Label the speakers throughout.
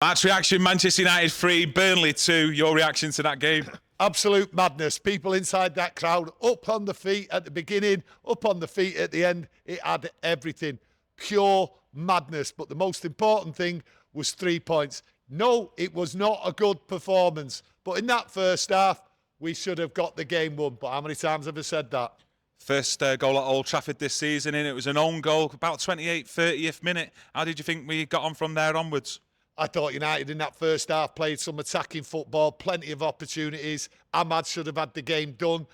Speaker 1: Match reaction, Manchester United 3, Burnley 2. Your reaction to that game?
Speaker 2: Absolute madness. People inside that crowd, up on the feet at the beginning, up on the feet at the end. It had everything. Pure madness. But the most important thing was 3 points. No, it was not a good performance. But in that first half, we should have got the game won. But how many times have I said that?
Speaker 1: First goal at Old Trafford this season, and it was an own goal, about 30th minute. How did you think we got on from there onwards?
Speaker 2: I thought United in that first half played some attacking football, plenty of opportunities. Ahmad should have had the game done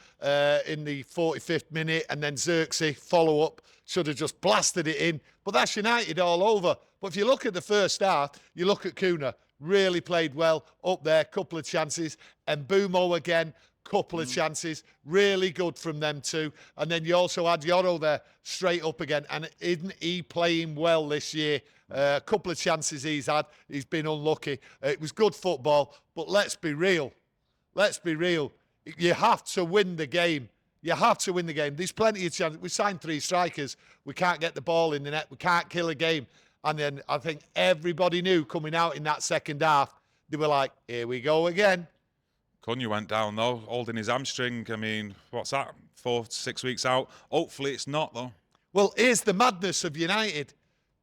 Speaker 2: in the 45th minute, and then Xerxes, follow-up, should have just blasted it in. But that's United all over. But if you look at the first half, you look at Kuna, really played well, up there, couple of chances. And Mbumo again, couple of chances, really good from them too. And then you also had Yoro there, straight up again. And isn't he playing well this year? A couple of chances he's had, he's been unlucky. It was good football, but let's be real. Let's be real. You have to win the game. You have to win the game. There's plenty of chances. We signed 3 strikers. We can't get the ball in the net. We can't kill a game. And then I think everybody knew coming out in that second half, they were like, here we go again.
Speaker 1: Cunha went down though, holding his hamstring. I mean, what's that? 4 to 6 weeks out. Hopefully it's not though.
Speaker 2: Well, here's the madness of United.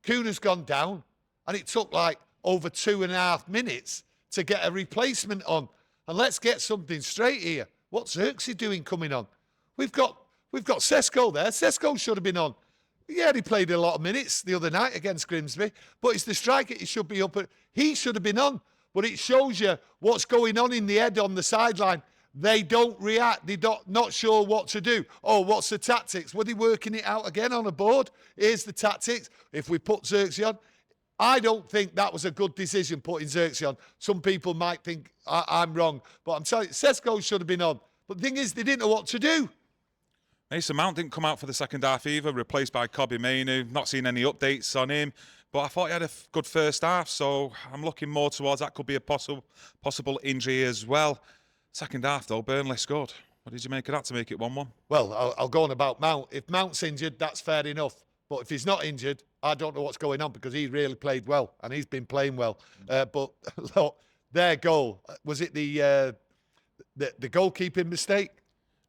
Speaker 2: Kuna's gone down, and it took like over 2.5 minutes to get a replacement on. And let's get something straight here. What's Xerxes doing coming on? We've got Sesko there. Sesko should have been on. Yeah, he played a lot of minutes the other night against Grimsby, but it's the striker he should be up at. He should have been on. But it shows you what's going on in the head on the sideline. They don't react. They're not sure what to do. Oh, what's the tactics? Were they working it out again on a board? Here's the tactics. If we put Xerxes on, I don't think that was a good decision putting Xerxes on. Some people might think I'm wrong. But I'm telling you, Sesko should have been on. But the thing is, they didn't know what to do.
Speaker 1: Mason Mount didn't come out for the second half either, replaced by Kobbie Mainoo. Not seen any updates on him. But I thought he had a good first half, so I'm looking more towards that could be a possible injury as well. Second half, though, Burnley scored. What did you make of that to make it 1-1?
Speaker 2: Well, I'll go on about Mount. If Mount's injured, that's fair enough. But if he's not injured, I don't know what's going on because he really played well and he's been playing well. But look, their goal, was it the goalkeeping mistake?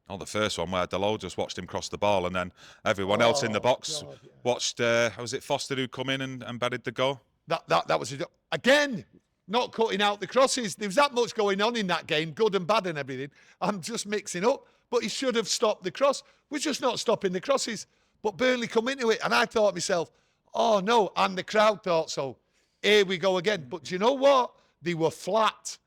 Speaker 1: Oh, the first one where Delo just watched him cross the ball and then everyone else in the box watched, was it Foster who come in and batted the goal?
Speaker 2: That was it. Again, not cutting out the crosses. There was that much going on in that game, good and bad and everything. I'm just mixing up. But he should have stopped the cross. We're just not stopping the crosses. But Burnley come into it and I thought to myself, oh no, and the crowd thought so. Here we go again. But do you know what? They were flat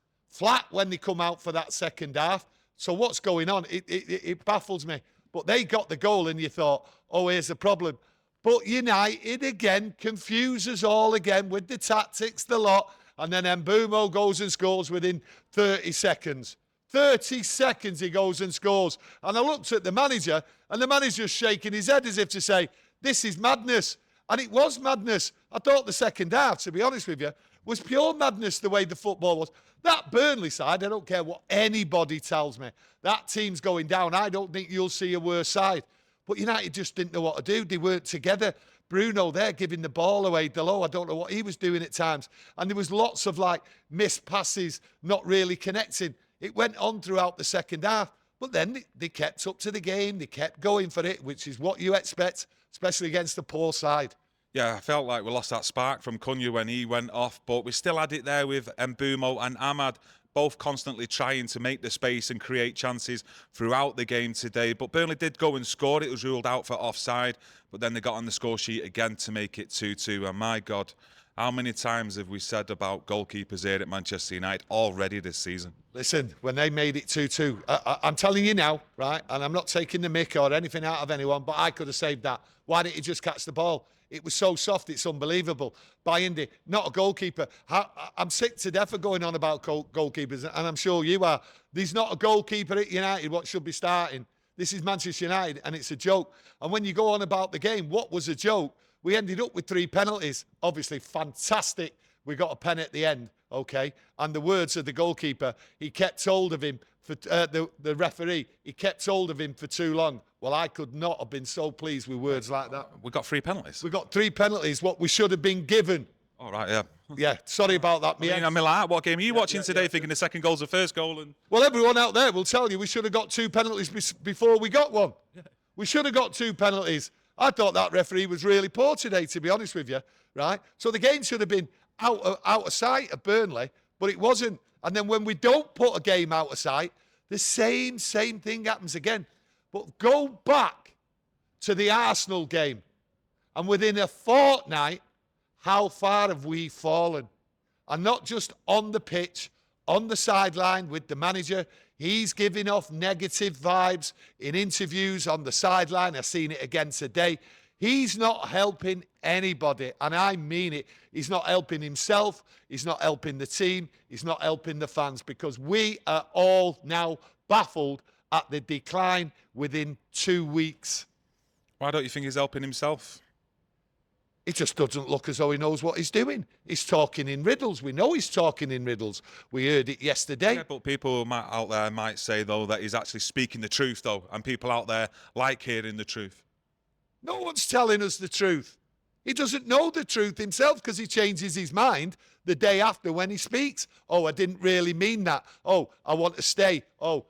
Speaker 2: when they come out for that second half. So what's going on? It baffles me. But they got the goal and you thought, oh, here's the problem. But United again confuses all again with the tactics, the lot. And then Mbumo goes and scores within 30 seconds. 30 seconds he goes and scores. And I looked at the manager and the manager's shaking his head as if to say, this is madness. And it was madness. I thought the second half, to be honest with you, was pure madness the way the football was. That Burnley side, I don't care what anybody tells me, that team's going down. I don't think you'll see a worse side. But United just didn't know what to do. They weren't together. Bruno there giving the ball away. Delo, I don't know what he was doing at times. And there was lots of like missed passes, not really connecting. It went on throughout the second half. But then they kept up to the game. They kept going for it, which is what you expect, especially against a poor side.
Speaker 1: Yeah, I felt like we lost that spark from Cunha when he went off, but we still had it there with Mbumo and Ahmad, both constantly trying to make the space and create chances throughout the game today. But Burnley did go and score. It was ruled out for offside, but then they got on the score sheet again to make it 2-2. And my God, how many times have we said about goalkeepers here at Manchester United already this season?
Speaker 2: Listen, when they made it 2-2, I'm telling you now, right, and I'm not taking the mick or anything out of anyone, but I could have saved that. Why didn't he just catch the ball? It was so soft, it's unbelievable. Bayindi, not a goalkeeper. I'm sick to death of going on about goalkeepers, and I'm sure you are. There's not a goalkeeper at United what should be starting. This is Manchester United, and it's a joke. And when you go on about the game, what was a joke? We ended up with 3 penalties. Obviously, fantastic. We got a pen at the end, okay? And the words of the goalkeeper, he kept hold of him, for the referee, he kept hold of him for too long. Well, I could not have been so pleased with words like that.
Speaker 1: We got 3 penalties.
Speaker 2: We got 3 penalties, what we should have been given.
Speaker 1: All right, yeah.
Speaker 2: Yeah, sorry about that, mate.
Speaker 1: I'm like, what game are you watching today? Thinking the second goal's the first goal, and
Speaker 2: Well, everyone out there will tell you we should have got 2 penalties before we got one. We should have got 2 penalties. I thought that referee was really poor today, to be honest with you, right? So the game should have been out of sight of Burnley, but it wasn't. And then when we don't put a game out of sight, the same thing happens again. But go back to the Arsenal game, and within a fortnight, how far have we fallen? And not just on the pitch, on the sideline with the manager. He's giving off negative vibes in interviews on the sideline. I've seen it again today. He's not helping anybody, and I mean it. He's not helping himself. He's not helping the team. He's not helping the fans, because we are all now baffled at the decline within 2 weeks.
Speaker 1: why don't you think he's helping himself?
Speaker 2: It just doesn't look as though he knows what he's doing. He's talking in riddles. We know he's talking in riddles. We heard it yesterday.
Speaker 1: Yeah, but people out there might say, though, that he's actually speaking the truth, though, and people out there like hearing the truth.
Speaker 2: No one's telling us the truth. He doesn't know the truth himself, because he changes his mind the day after when he speaks. Oh, I didn't really mean that. Oh, I want to stay. Oh,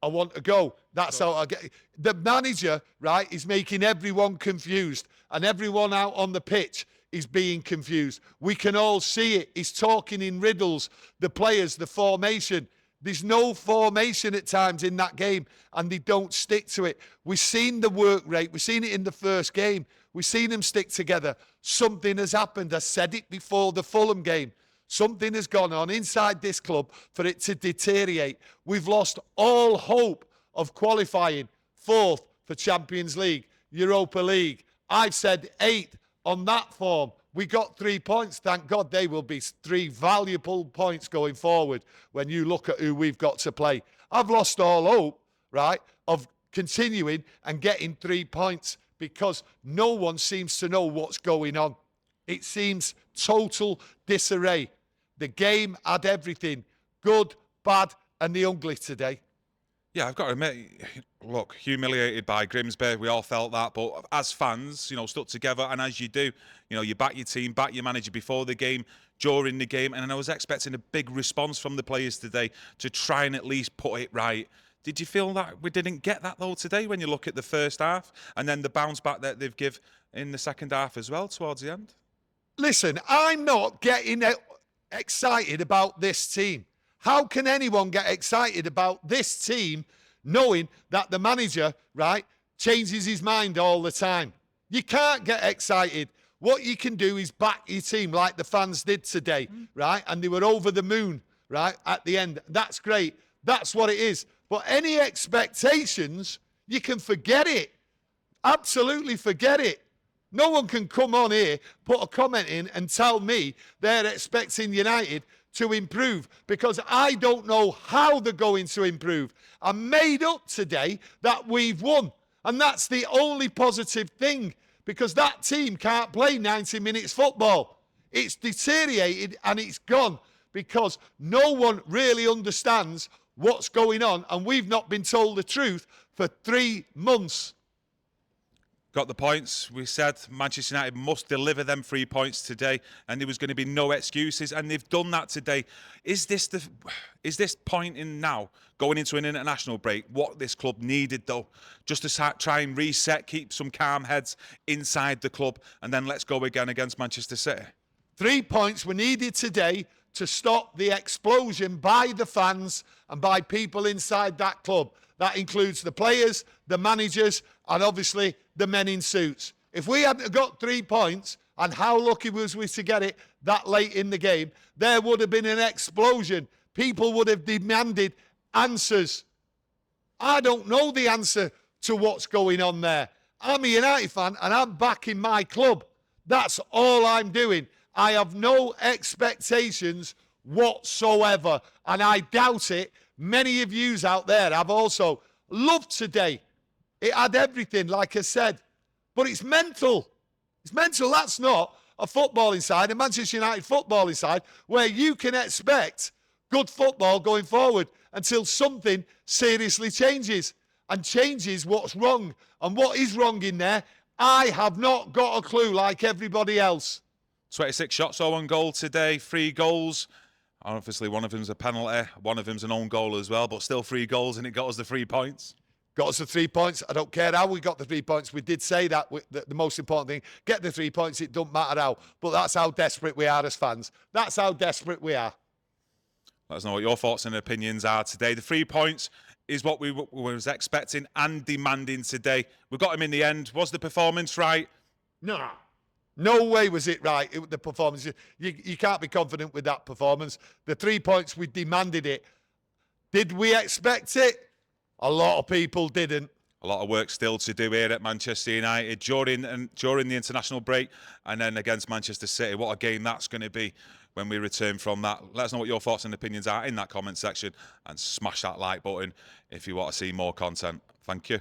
Speaker 2: I want to go. That's how I get. The manager, right, is making everyone confused, and everyone out on the pitch is being confused. We can all see it. He's talking in riddles. The players, the formation. There's no formation at times in that game, and they don't stick to it. We've seen the work rate. We've seen it in the first game. We've seen them stick together. Something has happened. I said it before the Fulham game. Something has gone on inside this club for it to deteriorate. We've lost all hope of qualifying 4th for Champions League, Europa League. I've said 8th on that form. We got 3 points. Thank God. They will be 3 valuable points going forward when you look at who we've got to play. I've lost all hope, right, of continuing and getting 3 points, because no one seems to know what's going on. It seems total disarray. The game had everything, good, bad, and the ugly today.
Speaker 1: Yeah, I've got to admit, look, humiliated by Grimsby. We all felt that. But as fans, stuck together. And as you do, you back your team, back your manager before the game, during the game. And I was expecting a big response from the players today to try and at least put it right. Did you feel that we didn't get that, though, today when you look at the first half and then the bounce back that they've give in the second half as well towards the end?
Speaker 2: Listen, I'm not getting excited about this team. How can anyone get excited about this team knowing that the manager, right, changes his mind all the time? You can't get excited. What you can do is back your team like the fans did today, right? And they were over the moon, right, at the end. That's great. That's what it is. But any expectations, you can forget it. Absolutely forget it. No one can come on here, put a comment in and tell me they're expecting United to improve, because I don't know how they're going to improve. I made up today that we've won, and that's the only positive thing, because that team can't play 90 minutes football. It's deteriorated and it's gone because no one really understands what's going on, and we've not been told the truth for 3 months.
Speaker 1: Got the points. We said Manchester United must deliver them 3 points today, and there was going to be no excuses, and they've done that today. Is this point in now, going into an international break, what this club needed, though? Just to try and reset, keep some calm heads inside the club, and then let's go again against Manchester City. 3
Speaker 2: points were needed today to stop the explosion by the fans and by people inside that club. That includes the players, the managers, and obviously the men in suits. If we hadn't got 3 points, and how lucky was we to get it that late in the game, there would have been an explosion. People would have demanded answers. I don't know the answer to what's going on there. I'm a United fan and I'm backing my club. That's all I'm doing. I have no expectations whatsoever, and I doubt it. Many of yous out there have also loved today. It had everything, like I said, but it's mental. It's mental. That's not a footballing side, a Manchester United footballing side, where you can expect good football going forward until something seriously changes, and changes what's wrong. And what is wrong in there, I have not got a clue, like everybody else.
Speaker 1: 26 shots, 0 on goal today, 3 goals. Obviously, one of them's a penalty, one of them's an own goal as well, but still 3 goals, and it got us the 3 points.
Speaker 2: Got us the 3 points. I don't care how we got the 3 points. We did say that the most important thing, get the 3 points, it don't matter how. But that's how desperate we are as fans. That's how desperate we are.
Speaker 1: Let us know what your thoughts and opinions are today. The 3 points is what we was expecting and demanding today. We got him in the end. Was the performance right?
Speaker 2: No. No way was it right, the performance. You can't be confident with that performance. The 3 points, we demanded it. Did we expect it? A lot of people didn't.
Speaker 1: A lot of work still to do here at Manchester United during the international break, and then against Manchester City. What a game that's going to be when we return from that. Let us know what your thoughts and opinions are in that comment section, and smash that like button if you want to see more content. Thank you.